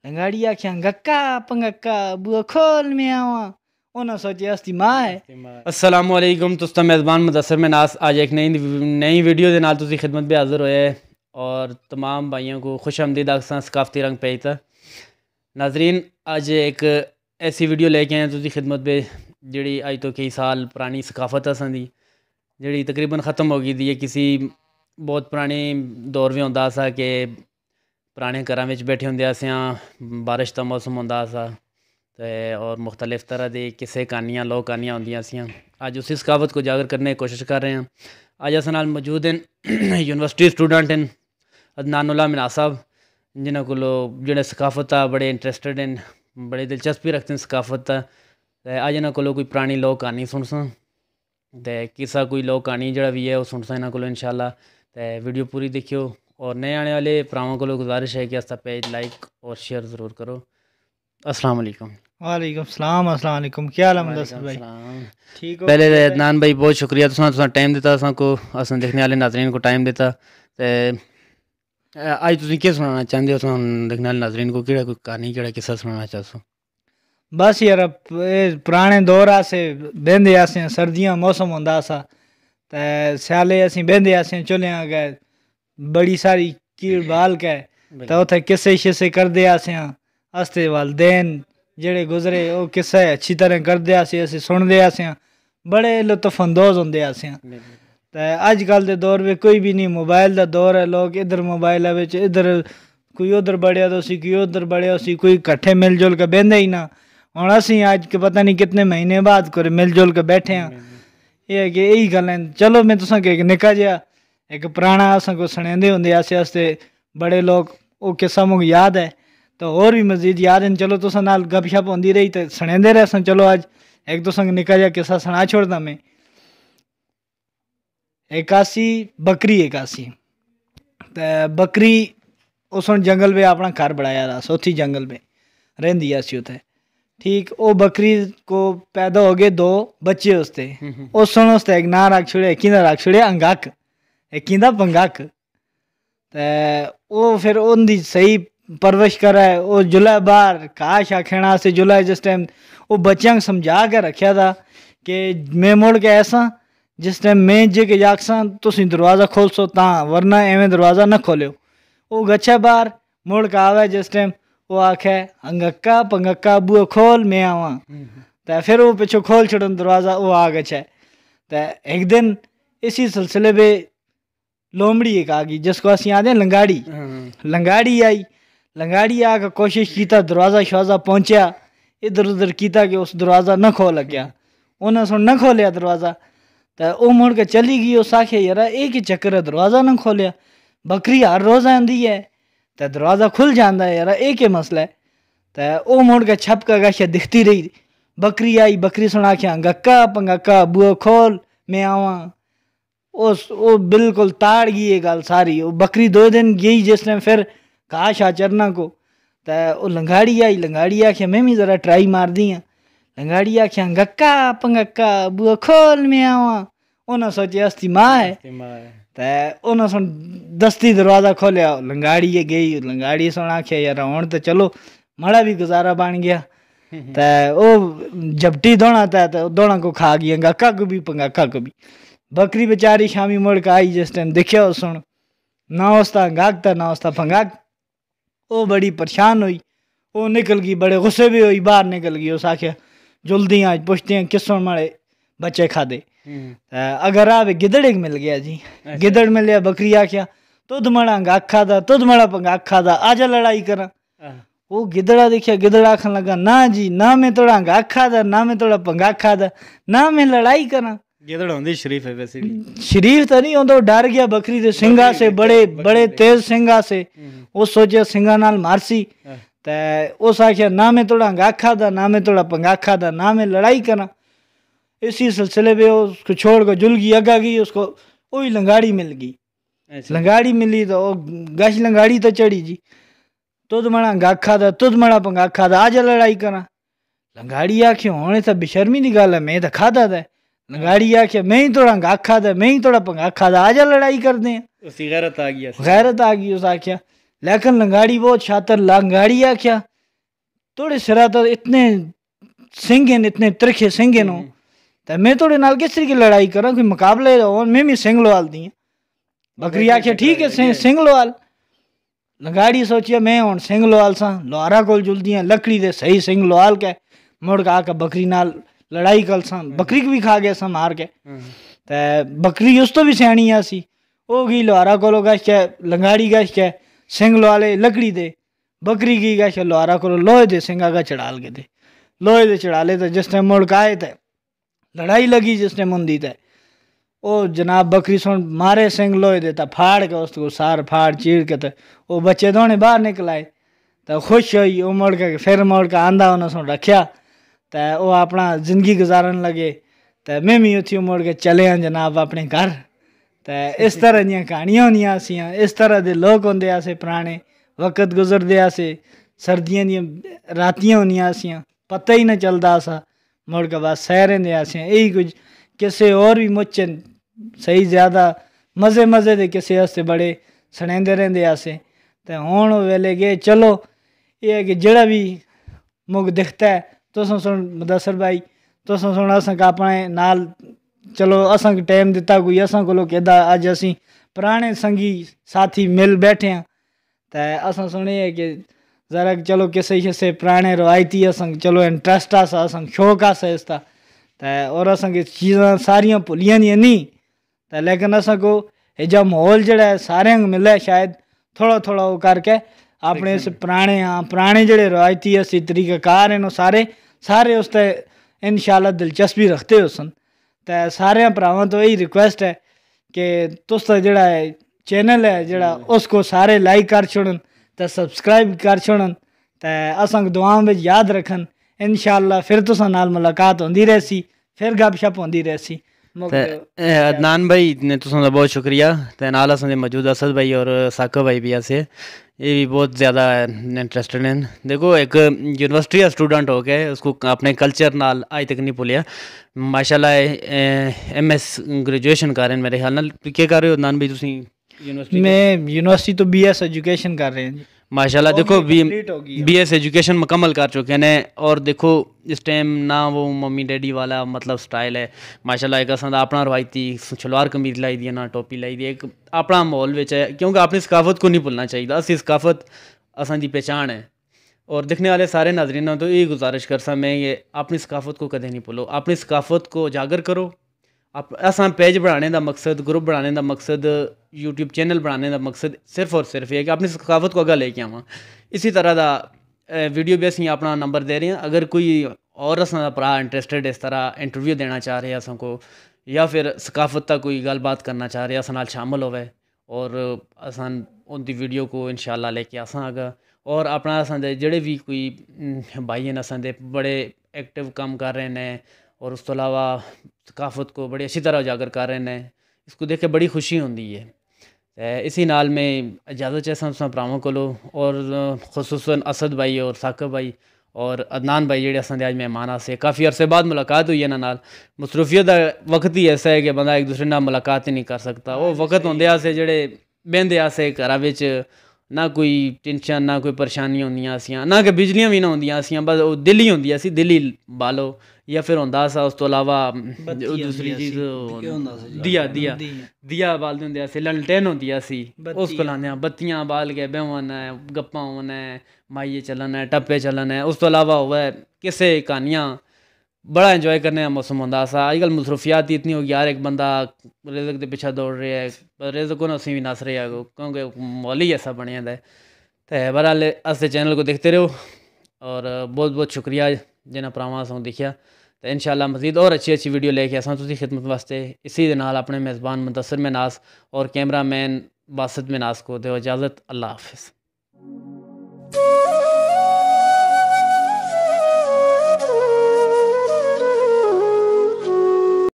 لنگاڑی آکھیاں گکا پنگکا بو کھول میں آواں انہاں سوچیا استی ماں ہے۔ السلام علیکم، تستا میزبان مدثر میں ناس آج ایک نئی ویڈیو دے نال تسی خدمت پہ حاضر ہوئے اور تمام بھائیوں کو خوش آمدید آکساں ثقافتی رنگ پیتا۔ ناظرین آج ایک ایسی ویڈیو لے کے آئے ہیں تسی خدمت پہ جڑی آج تو کئی سال پرانی ثقافت اساں دی جڑی تقریباً ختم ہو گئی دی ہے۔ کسی بہت پرانے دور میں ہوندا سا کہ پرانے گھراں وچ بیٹھے ہوندے سیاں، بارش دا موسم ہوندا سا اور مختلف طرح دے قصے کہانیاں لوک کہانیاں ہوندیاں سیاں۔ آج اسی ثقافت کو اجاگر کرنے کی کوشش کر رہے ہیں۔ آج اساں نال موجود ہیں یونیورسٹی اسٹوڈنٹ ہیں عدنان اللہ مناس صاحب، جنہاں کولو جڑے ثقافت آ بڑے انٹرسٹڈ ہیں، بڑے دلچسپی رکھتے ہیں ثقافت آ۔ اج انہاں کولو کوئی پرانی لوک کہانی سنساں تے قصہ کوئی لوک کہانی جڑا بھی ہے وہ سنساں انہاں کولو انشاءاللہ۔ تے ویڈیو پوری دیکھیو اور نئے آنے والے پراواں کولو گزارش ہے کہ اس پیج لائک اور شیئر ضرور کرو۔ السلام علیکم۔ وعلیکم السلام۔ السلام علیکم، کیا حال ہے مدثر بھائی؟ ٹھیک ہو؟ پہلے عدنان بھائی بہت شکریہ، تساں ٹائم دیتا اساں کو، اساں دیکھنے والے ناظرین کو ٹائم دیتا۔ تے آج تسی کیا سنانا چاہندے ہو اساں دیکھنے والے ناظرین کو؟ کیڑا کوئی کہانی کیڑا قصہ سنانا چاہسو؟ بس یار پرانے دور آسے بہندے آسے، سردیاں موسم ہوندا سا تے سیالے اسی بہندے آسے چلیاں گئے بڑی ساری کیڑ بال کے تے اوتھے قصے شصے کردے آسے ہستے والدین جڑے گزرے وہ قصے اچھی طرح کردے آسے، اسی سندے آسے، بڑے لطف اندوز ہوندے آسے۔ تے اج کل دے دور میں کوئی بھی نہیں، موبائل دا دور ہے، لوگ ادھر موبائل وچ ادھر کوئی ادھر بڑھیا تو سی کوئی ادھر بڑھیا سی، کوئی کٹھے مل جل کے بہندے ہی نہ۔ ہن اسی اج کے پتہ نہیں کتنے مہینے بعد کوئی مل جل کے بیٹھے ہیں۔ یہ ہے کہ یہی گل ہے۔ چلو میں تساں کہ ایک نکا جہا ایک پرانا اساں کو سنیندے ہوندے آسے واسطے بڑے لوگ وہ قصہ مجھے یاد ہے تو اور بھی مزید یاد ہیں۔ چلو تساں نال گپ شپ ہوندی رہی تے سنیندے رہساں۔ چلو اج ایک تساں نکا جہا قصہ سنا چھوڑدا میں۔ ایک آسی بکری، ایک آسی تے بکری اس جنگل میں اپنا گھر بنایا دا سوتھی جنگل میں رہندی آسی اتھے، ٹھیک۔ او بکری کو پیدا ہو گئے دو بچے استے، اس واسطے ایک نام رکھ چھڑیا، ایک دا رکھ چھڑیا انگک، ایک دا پنگک۔ تے او پھر ان دی صحیح پرورش کرا ہے، او جلا باہر کھا شا کھینا سے جلا جس ٹائم او بچیاں سمجھا کے رکھیا تھا کہ میں مڑ کے ایسا جس ٹائم میں جے کے جاکساں تسی دروازہ کھول سو تاں، ورنہ ایویں دروازہ نہ کھولیو۔ او گچھا باہر مڑ کے آوے جس ٹائم وہ آکھے انگکا پنگکا بو کھول میں آواں، تے پھر وہ پچھو کھول چھڑن دروازہ، وہ آ گچھے۔ تے ایک دن اسی سلسلے میں لومڑی ایک آ گئی جس کو اسی آدھے ہیں لنگاڑی۔ لنگاڑی آئی، لنگاڑی آ کے کوشش کیتا دروازہ شوازہ پہنچیا، ادھر ادھر کیتا کہ اس دروازہ نہ کھول لگیا، انہیں سن نہ کھولیا دروازہ۔ تے او مڑ کے چلی گئی، اس آکھے یار ایک ہی چکر ہے دروازہ نہ کھولیا، بکری ہر روز آندی ہے تے دروازہ کھل جاندا ہے، یار ایک ہی مسئلہ ہے۔ تے او مڑ کے چھپ کے گاشیا دکھتی رہی، بکری آئی، بکری سن آکھیا گکا پنگکا بو کھول میں آواں۔ او بالکل تاڑ گئی یہ گل ساری۔ او بکری دو دن گئی جس ٹائم پھر گھا شا چرنا کو، تے او لنگاڑی آئی، لنگاڑی آکھیا میں بھی ذرا ٹرائی مار دی ہاں۔ لنگاڑی آکھیا گکا پنگکا بو کھول میں آواں، انہاں سوچیا استی ماں ہے تے انہاں سن دستی دروازہ کھولیا۔ لنگاڑی گئی، لنگاڑی سن آکھیا یار ہن تے چلو مڑا بھی گزارا بن گیا۔ تے او جپٹی دوڑا تے دوڑا کو کھا گیا، گکا کو بھی پنگکا کو بھی۔ بکری بیچاری شامی مڑ کے آئی جس ٹائم دیکھیا اس سن نہ استا انگک تے نہ استا پنگک، او بڑی پریشان ہوئی، او نکل گئی، بڑے غصے بھی ہوئی، باہر نکل گئی۔ اس آکھیا جلدی آج پوچھتے ہیں کس سن مڑے بچے کھا دے۔ اگر آپ گدڑ ایک مل گیا جی، گدڑ ملیا، بکری آکھیا تُدھ مڑا انگک کھا دا، تُدھ مڑا پنگک کھا دا، آجا لڑائی کرا۔ وہ گدڑا دیکھیا، گدڑ آکھن لگا نہ جی نہ میں توڑا انگک کھا دا، نہ میں توڑا پنگک کھا دا، نہ میں لڑائی کرا۔ گدڑ ہوندی شریف ہے ویسے بھی، شریف تو نہیں ہوندا، ڈر گیا بکری دے سنگا سے، بڑے بڑے تیز سنگا سے، وہ سوچیا سنگا نال مارسی۔ تے اس آکھیا نہ میں توڑا انگک کھا دا، نہ میں توڑا پنگک کھا دا، نہ میں لڑائی کرا۔ اسی سلسلے میں اس کو چھوڑ کر جل گئی، اگا گئی، اس کو وہی لنگاڑی مل گئی۔ لنگاڑی ملی تو گش لنگاڑی تو چڑھی جی، تُدھ مڑا انگک کھا دا، تُدھ مڑا پنگک کھا دا، آجا لڑائی کرا۔ لنگاڑی آکھیا ہونے تو بشرمی دی گل ہے، میں تو کھا دا ہے۔ لنگاڑی آکھیا میں ہی توڑا انگک کھا دا، میں ہی توڑا پنگک کھا دا، آجا لڑائی کر دیں۔ اسی غیرت آ گئی، غیرت آ گئی اس آکھیا۔ لیکن لنگاڑی بہت شاطر، لنگاڑی آکھیا تھوڑے سرا تو اتنے سنگ ہیں اتنے ترکھے سنگ ہیں تو میں تھوڑے نال کس طرح کی لڑائی کرا کوئی مقابلے ہو میں بھی سنگ لوال دی بکری آخیا ٹھیک ہے سنگ لوال لنگاڑی سوچیا میں ہوں سنگ لوال سا لوہارا کول جلدی ہیں لکڑی دے صحیح سنگ لوال کے مڑ کے آ کے بکری نال لڑائی کل سا بکری بھی کھا گیا سا مار کے تے بکری اس تو بھی سیانی آ سی وہ گئی لوہارا کولو گش کے لنگاڑی گش کے سنگ لوالے لکڑی دے بکری گئی گش کے لوہارا کولو لوہے دے سنگا کا چڑھال کے دے لوہے دے چڑھالے تے جس ٹائم مڑ کے آئے تے لڑائی لگی جس ٹائم ہوں تے او جناب بکری سن مارے سنگ لوہے دے تا پھاڑ کے اس کو سار پھاڑ چیڑ کے تے وہ بچے دونے باہر نکل آئے تو خوش ہوئی وہ مڑ کے پھر مڑ کے آندہ انہوں سن رکھیا تے وہ اپنا زندگی گزارن لگے تے میں بھی اتھی مڑ کے چلے ہیں جناب اپنے گھر تے اس طرح دیاں کہانیاں ہونیاں سیاں اس طرح دے لوگ ہوندے آسے پرانے وقت گزردے آسے سردیاں دیاں راتیاں ہونیاں سیاں پتہ ہی نہ چلدا سا مڑ کے بس سہ رہندے آسیاں یہی کچھ کسے اور بھی مچن صحیح زیادہ مزے دے کسے واسطے بڑے سڑیندے رہندے آسے تے ہون ویلے گئے چلو یہ ہے کہ جڑا بھی مک دکھتا ہے تو سن مدثر بھائی تو سن اساں کا اپنے نال چلو اساں ٹائم دیتا کوئی اساں کولو کہدا اج اسی پرانے سنگی ساتھی مل بیٹھے ہیں تے اساں سنے ہے کہ ذرا چلو کسے پرانے روایتی اساں چلو انٹرسٹ آسا اساں شوق آسا اس تا تے اور اساں کی چیزاں ساریاں بھلیاں نہیں تے لیکن اساں کو ایجا ماحول جڑا ہے سارے ملے شاید تھوڑا وہ کر کے اپنے اس پرانے جڑے روایتی اسی طریقہ کار ہیں سارے اس تے انشاءاللہ دلچسپی رکھتے ہو سن تے سارے بھراواں تو یہی ریکویسٹ ہے کہ تس تا جڑا ہے چینل ہے جڑا اس کو سارے لائک کر چھوڑن تے سبسکرائب کر چھوڑن تے اساں دعاؤں وچ یاد رکھن انشاءاللہ پھر تساں نال ملاقات ہوندی رہسی پھر گپ شپ ہوندی رہسی عدنان بھائی نے تساں دا بہت شکریہ تے نال اساں دے موجود اسد بھائی اور ثاقب بھائی بھی اسے یہ بھی بہت زیادہ انٹرسٹڈ ہیں دیکھو ایک یونیورسٹی کا اسٹوڈنٹ ہو کے اس کو اپنے کلچر نال آج تک نہیں بھولیا ماشاءاللہ ایم ایس گریجویشن کر رہے ہیں میرے خیال نال کیا کر رہے ہو عدنان بھائی تسی یونیورسٹی میں یونیورسٹی تو بی ایس ایجوکیشن کر رہے ہیں ماشاءاللہ دیکھو بی ایس ایجوکیشن مکمل کر چکے ہیں اور دیکھو اس ٹائم نہ وہ ممی ڈیڈی والا مطلب سٹائل ہے ماشاءاللہ ایک اساں دا اپنا روایتی شلوار قمیض لائی دی ہے نہ ٹوپی لائی دی ہے ایک اپنا ماحول وچ ہے کیونکہ اپنی ثقافت کو نہیں بھولنا چاہیے اسی ثقافت اساں دی پہچان ہے اور دیکھنے والے سارے ناظرین تو یہی گزارش کرسا میں یہ اپنی ثقافت کو کدے نہیں بھولو اپنی ثقافت کو اجاگر کرو اساں پیج بنانے دا مقصد گروپ بنانے دا مقصد یوٹیوب چینل بنانے دا مقصد صرف اور صرف یہ ہے کہ اپنی ثقافت کو اگا لے کے آواں اسی طرح دا ویڈیو بھی اسی اپنا نمبر دے رہے ہیں اگر کوئی اور اساں دا پرا انٹرسٹڈ اس طرح انٹرویو دینا چاہ رہے ہیں اساں کو یا پھر ثقافت تک کوئی گل بات کرنا چاہ رہے ہیں اساں نال شامل ہوئے اور اساں ان دی ویڈیو کو انشاءاللہ لے کے اساں آگا اور اپنا اساں دے جڑے بھی کوئی بھائی ہیں اساں دے بڑے ایکٹیو کام کر رہے ہیں اور اس تو علاوہ ثقافت کو بڑی اچھی طرح اجاگر کر رہے ہیں اس کو دیکھ کے بڑی خوشی ہوندی ہے اسی نال میں اجازت چاہتا ہوں پراواں کولو اور خصوصاً اسد بھائی اور ثاقب بھائی اور عدنان بھائی جڑے اساں دے اج مہمان آسے کافی عرصے بعد ملاقات ہوئی ہے انہاں نال مصروفیت دا وقت ہی ایسا ہے کہ بندہ ایک دوسرے نال ملاقات ہی نہیں کر سکتا وہ وقت ہوندے آسے جڑے بہندے آسے گھراں وچ نہ کوئی ٹینشن نہ کوئی پریشانیاں ہوندیاں سیاں نہ کہ بجلیاں بھی نہ ہوندیاں سیاں بس وہ دل ہی ہوندی سی دل ہی بالو یا پھر ہوندا سا اس تو علاوہ دوسری چیز دیا بالدے ہوندے سی لنٹین ہوندی سی اس کو لانے بتیاں بال کے بیون ہے گپاں ہون ہے مائیے چلن ہے ٹپے چلن ہے اس تو علاوہ ہوئے کسے کہانیاں بڑا انجوائے کرنے کا موسم ہوتا سا اج کل مصروفیات ہی اتنی ہو گئی ہر ایک بندہ رزق کے پیچھے دوڑ رہا ہے رزق کو اسی بھی نس رہے ہیں کیونکہ ماحول ہی ایسا بنیا ہے تو بہرحال اس چینل کو دیکھتے رہو اور بہت بہت شکریہ جنہیں پراواں سوں دیکھا تو انشاءاللہ مزید اور اچھی ویڈیو لے کے اساں تسی خدمت واسطے اسی دے نال اپنے میزبان مدثر مناس اور کیمرہ مین باسط مناس کو دیو اجازت اللہ حافظ